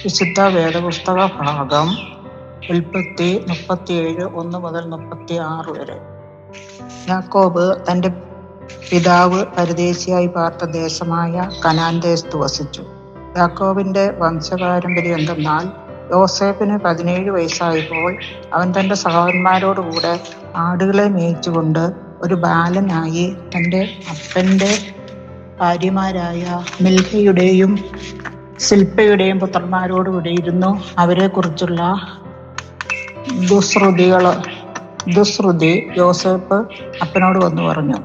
വിശുദ്ധ വേദപുസ്തക ഭാഗം ഉൽപ്പത്തി 37 1 മുതൽ 36 വരെ. യാക്കോബ് തൻ്റെ പിതാവ് പരദേശിയായി പാർത്ത ദേശമായ കനാൻ ദേശത്ത് വസിച്ചു. യാക്കോബിന്റെ വംശപാരമ്പര്യം എന്തെന്നാൽ, യോസേഫിന് 17 വയസ്സായപ്പോൾ അവൻ തൻ്റെ സഹോദരന്മാരോടുകൂടെ ആടുകളെ മേയിച്ചുകൊണ്ട് ഒരു ബാലനായി തൻ്റെ അപ്പൻ്റെ ഭാര്യമാരായ മിൽഹയുടെയും ശില്പയുടെയും പുത്രന്മാരോടുകൂടി ഇരുന്നു. അവരെ കുറിച്ചുള്ള ദുശ്രുതി യോസേപ്പ് അപ്പനോട് വന്നു പറഞ്ഞു.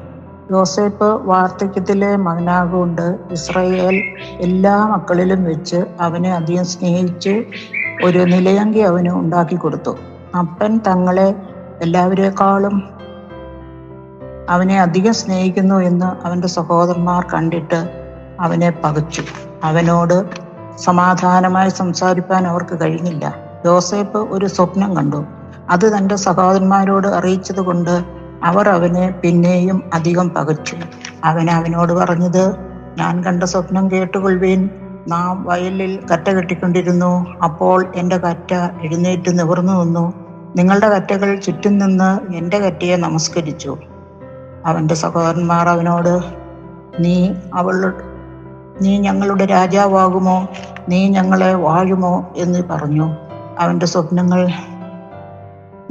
യോസേപ്പ് വാർദ്ധക്യത്തിലെ മകനാകൊണ്ട് ഇസ്രായേൽ എല്ലാ മക്കളിലും വെച്ച് അവനെ അധികം സ്നേഹിച്ച് ഒരു നിലയങ്കി അവന് ഉണ്ടാക്കി കൊടുത്തു. അപ്പൻ തങ്ങളെ എല്ലാവരെക്കാളും അവനെ അധികം സ്നേഹിക്കുന്നു എന്ന് അവൻ്റെ സഹോദരന്മാർ കണ്ടിട്ട് അവനെ പകച്ചു. അവനോട് സമാധാനമായി സംസാരിപ്പാൻ അവർക്ക് കഴിഞ്ഞില്ല. യോസേപ്പ് ഒരു സ്വപ്നം കണ്ടു. അത് തൻ്റെ സഹോദരന്മാരോട് അറിയിച്ചത് കൊണ്ട് അവർ അവനെ പിന്നെയും അധികം പകച്ചു. അവനോട് പറഞ്ഞത്, ഞാൻ കണ്ട സ്വപ്നം കേട്ടുകൊള്ളുവീൻ. നാം വയലിൽ കറ്റ കെട്ടിക്കൊണ്ടിരുന്നു. അപ്പോൾ എൻ്റെ കറ്റ എഴുന്നേറ്റ് നിവർന്നു നിന്നു. നിങ്ങളുടെ കറ്റകൾ ചുറ്റും നിന്ന് എൻ്റെ കറ്റയെ നമസ്കരിച്ചു. അവൻ്റെ സഹോദരന്മാർ അവനോട്, നീ ഞങ്ങളുടെ രാജാവാകുമോ? നീ ഞങ്ങളെ വാഴുമോ എന്ന് പറഞ്ഞു. അവൻ്റെ സ്വപ്നങ്ങൾ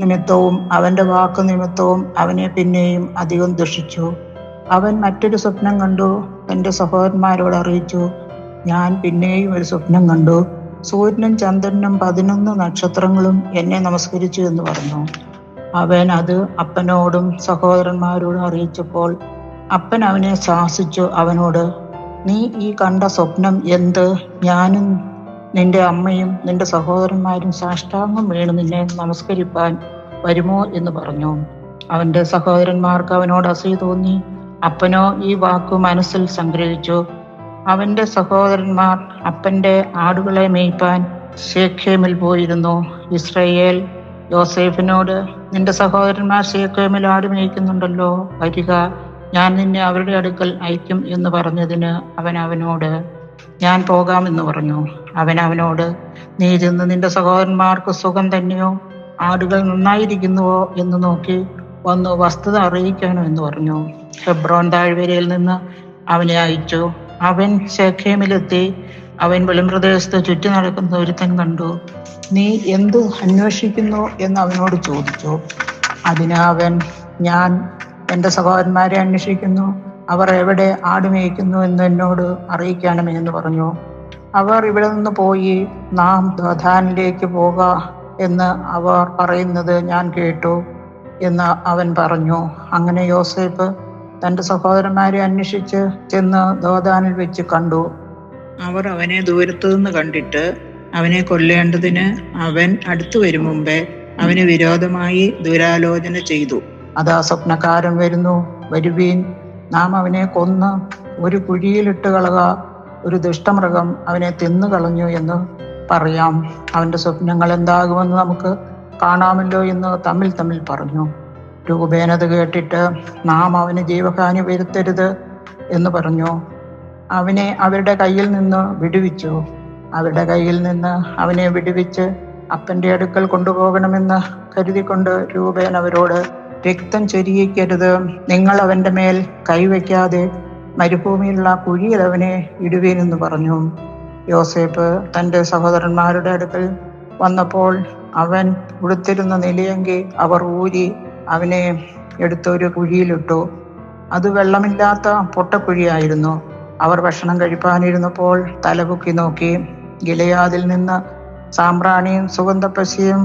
നിമിത്തവും അവൻ്റെ വാക്ക് നിമിത്തവും അവനെ പിന്നെയും അധികം ദുഷിച്ചു. അവൻ മറ്റൊരു സ്വപ്നം കണ്ടു. തൻ്റെ സഹോദരന്മാരോട് അറിയിച്ചു, ഞാൻ പിന്നെയും ഒരു സ്വപ്നം കണ്ടു. സൂര്യനും ചന്ദ്രനും 11 നക്ഷത്രങ്ങളും എന്നെ നമസ്കരിച്ചു എന്ന് പറഞ്ഞു. അവൻ അത് അപ്പനോടും സഹോദരന്മാരോടും അറിയിച്ചപ്പോൾ അപ്പൻ അവനെ ശാസിച്ചു. അവനോട്, നീ ഈ കണ്ട സ്വപ്നം എന്ത്? ഞാനും നിന്റെ അമ്മയും നിന്റെ സഹോദരന്മാരും സാഷ്ടാംഗം വീണ് നിന്നെ നമസ്കരിപ്പാൻ വരുമോ എന്ന് പറഞ്ഞു. അവൻ്റെ സഹോദരന്മാർക്ക് അവനോട് അസൂയ തോന്നി. അപ്പനോ ഈ വാക്കു മനസ്സിൽ സംഗ്രഹിച്ചു. അവൻ്റെ സഹോദരന്മാർ അപ്പൻ്റെ ആടുകളെ മേയ്പ്പാൻ ശേഖേമിൽ പോയിരുന്നു. ഇസ്രായേൽ യോസേഫിനോട്, നിന്റെ സഹോദരന്മാർ ശേഖേമിൽ ആട് മേയ്ക്കുന്നുണ്ടല്ലോ, വരിക, ഞാൻ നിന്നെ അവരുടെ അടുക്കൽ അയക്കും എന്ന് പറഞ്ഞതിന് അവൻ അവനോട്, ഞാൻ പോകാമെന്ന് പറഞ്ഞു. അവനോട്, നീ ചെന്ന് നിന്റെ സഹോദരന്മാർക്ക് സുഖം തന്നെയോ, ആടുകൾ നന്നായിരിക്കുന്നുവോ എന്ന് നോക്കി വന്നു വസ്തുത അറിയിക്കാനോ എന്ന് പറഞ്ഞു. ഹെബ്രോൻ താഴ്വരയിൽ നിന്ന് അവനെ അയച്ചു. അവൻ ശെഖേമിലെത്തി. അവൻ വെളിമ്പ്രദേശത്ത് ചുറ്റി നടക്കുന്ന ഒരുത്തൻ കണ്ടു. നീ എന്ത് അന്വേഷിക്കുന്നു എന്ന് അവനോട് ചോദിച്ചു. അതിന് അവൻ, ഞാൻ എൻ്റെ സഹോദരന്മാരെ അന്വേഷിക്കുന്നു. അവർ എവിടെ ആട് മേയ്ക്കുന്നു എന്ന് എന്നോട് അറിയിക്കണമേ എന്ന് പറഞ്ഞു. അവർ ഇവിടെ നിന്ന് പോയി നാം ദോഥാനിലേക്ക് പോക എന്ന് അവർ പറയുന്നത് ഞാൻ കേട്ടു എന്ന് അവൻ പറഞ്ഞു. അങ്ങനെ യോസേപ്പ് തൻ്റെ സഹോദരന്മാരെ അന്വേഷിച്ച് ചെന്ന് ദോഥാനിൽ വെച്ച് കണ്ടു. അവർ അവനെ ദൂരത്തു നിന്ന് കണ്ടിട്ട് അവനെ കൊല്ലേണ്ടതിന് അവൻ അടുത്തു വരും മുമ്പേ അവന് വിരോധമായി ദുരാലോചന ചെയ്തു. അതാ സ്വപ്നക്കാരൻ വരുന്നു, വരുവീൻ, നാം അവനെ കൊന്ന് ഒരു കുഴിയിലിട്ട് കളക, ഒരു ദുഷ്ടമൃഗം അവനെ തിന്നു കളഞ്ഞു എന്ന് പറയാം. അവൻ്റെ സ്വപ്നങ്ങൾ എന്താകുമെന്ന് നമുക്ക് കാണാമല്ലോ എന്ന് തമ്മിൽ പറഞ്ഞു. രൂപേനത് കേട്ടിട്ട്, നാം അവന് ജീവഹാനി വരുത്തരുത് എന്ന് പറഞ്ഞു. അവനെ അവരുടെ കയ്യിൽ നിന്ന് വിടുവിച്ചു. അവരുടെ കയ്യിൽ നിന്ന് അവനെ വിടുവിച്ച് അപ്പൻ്റെ അടുക്കൽ കൊണ്ടുപോകണമെന്ന് കരുതിക്കൊണ്ട് രൂപേൻ അവരോട്, രക്തം ചൊരിയിക്കരുത്, നിങ്ങൾ അവൻ്റെ മേൽ കൈവയ്ക്കാതെ മരുഭൂമിയിലുള്ള കുഴിയിൽ അവനെ ഇടുവീനെന്ന് പറഞ്ഞു. യോസേപ്പ് തൻ്റെ സഹോദരന്മാരുടെ അടുക്കൽ വന്നപ്പോൾ അവൻ ഉടുത്തിരുന്ന നിലയങ്കി അവർ ഊരി അവനെ എടുത്തൊരു കുഴിയിലിട്ടു. അത് വെള്ളമില്ലാത്ത പൊട്ടക്കുഴിയായിരുന്നു. അവർ ഭക്ഷണം കഴിപ്പാനിരുന്നപ്പോൾ തലപൊക്കി നോക്കി. ഗിലെയാദിൽ നിന്ന് സാമ്പ്രാണിയും സുഗന്ധപ്പശിയും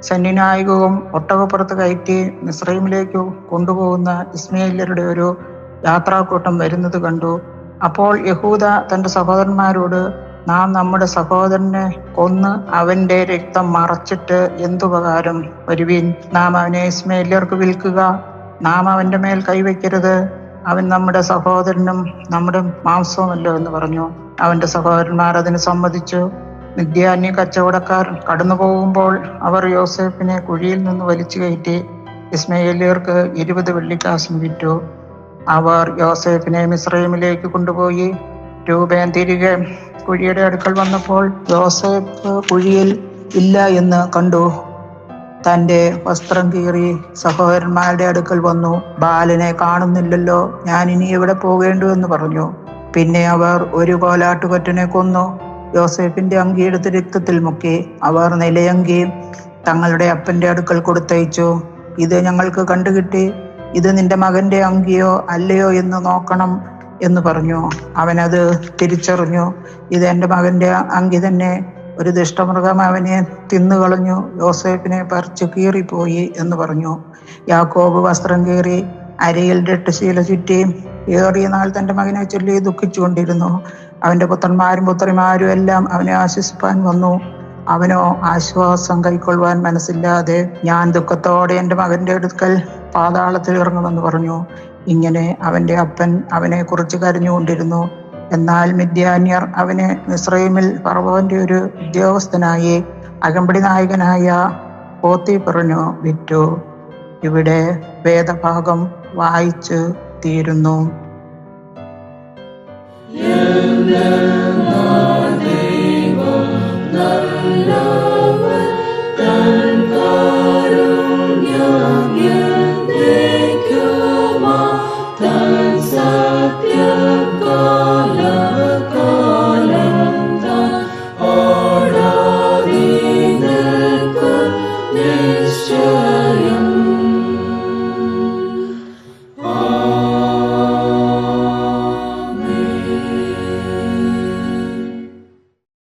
സന്നിനായകവും ഒട്ടകപ്പുറത്ത് കയറ്റി മിസ്രയീമിലേക്ക് കൊണ്ടുപോകുന്ന ഇസ്മായേല്യരുടെ ഒരു യാത്രാക്കൂട്ടം വരുന്നത് കണ്ടു. അപ്പോൾ യഹൂദ തൻ്റെ സഹോദരന്മാരോട്, നാം നമ്മുടെ സഹോദരനെ കൊന്ന് അവന്റെ രക്തം മറച്ചിട്ട് എന്തുപകാരം? വരുവിൻ, നാം അവനെ ഇസ്മായേല്യർക്ക് വിൽക്കുക. നാം അവന്റെ മേൽ കൈവയ്ക്കരുത്. അവൻ നമ്മുടെ സഹോദരനും നമ്മുടെ മാംസവുമല്ലോ എന്ന് പറഞ്ഞു. അവന്റെ സഹോദരന്മാർ അതിന് സമ്മതിച്ചു. മിദ്യാന്യ കച്ചവടക്കാർ കടന്നു പോകുമ്പോൾ അവർ യോസേഫിനെ കുഴിയിൽ നിന്ന് വലിച്ചു കയറ്റി ഇസ്മായേല്യർക്ക് 20 വെള്ളിക്കാശിന് വിറ്റു. അവർ യോസേഫിനെ മിസ്രയീമിലേക്ക് കൊണ്ടുപോയി. രൂബേൻ തിരികെ കുഴിയുടെ അടുക്കൽ വന്നപ്പോൾ യോസേഫ് കുഴിയിൽ ഇല്ല എന്ന് കണ്ടു. തന്റെ വസ്ത്രം കീറി സഹോദരന്മാരുടെ അടുക്കൽ വന്നു. ബാലനെ കാണുന്നില്ലല്ലോ, ഞാൻ ഇനി എവിടെ പോകേണ്ടു എന്ന് പറഞ്ഞു. പിന്നെ അവർ ഒരു കോലാട്ടുകൊറ്റനെ കൊന്നു. യോസേഫിന്റെ അങ്കി എടുത്ത് രക്തത്തിൽ മുക്കി. അവർ നിലയങ്കി തങ്ങളുടെ അപ്പന്റെ അടുക്കൽ കൊടുത്തയച്ചു. ഇത് ഞങ്ങൾക്ക് കണ്ടുകിട്ടി. ഇത് നിന്റെ മകന്റെ അങ്കിയോ അല്ലയോ എന്ന് നോക്കണം എന്ന് പറഞ്ഞു. അവനത് തിരിച്ചറിഞ്ഞു. ഇത് എൻ്റെ മകന്റെ അങ്കി തന്നെ. ഒരു ദുഷ്ടമൃഗം അവനെ തിന്നുകളഞ്ഞു. യോസേഫിനെ പറിച്ചു കീറിപ്പോയി എന്ന് പറഞ്ഞു. യാക്കോബ് വസ്ത്രം കീറി അരയിൽ 8 ശീല ചുറ്റി ഏറിയ നാൾ തൻ്റെ മകനെ ചൊല്ലി ദുഃഖിച്ചുകൊണ്ടിരുന്നു. അവന്റെ പുത്രന്മാരും പുത്രിമാരും എല്ലാം അവനെ ആശ്വസിപ്പാൻ വന്നു. അവനോ ആശ്വാസം കൈക്കൊള്ളുവാൻ മനസ്സില്ലാതെ ഞാൻ ദുഃഖത്തോടെ എൻ്റെ മകന്റെ അടുക്കൽ പാതാളത്തിൽ ഇറങ്ങുമെന്ന് പറഞ്ഞു. ഇങ്ങനെ അവന്റെ അപ്പൻ അവനെ കുറിച്ച് കരഞ്ഞുകൊണ്ടിരുന്നു. എന്നാൽ മിദ്യാന്യർ അവനെ മിസ്രയീമിൽ ഫറവോന്റെ ഒരു ഉദ്യോഗസ്ഥനായി അകമ്പടി നായകനായ പോത്തിഫറിനു വിറ്റു. ഇവിടെ വേദഭാഗം വായിച്ചു തീരുന്നു. Sure.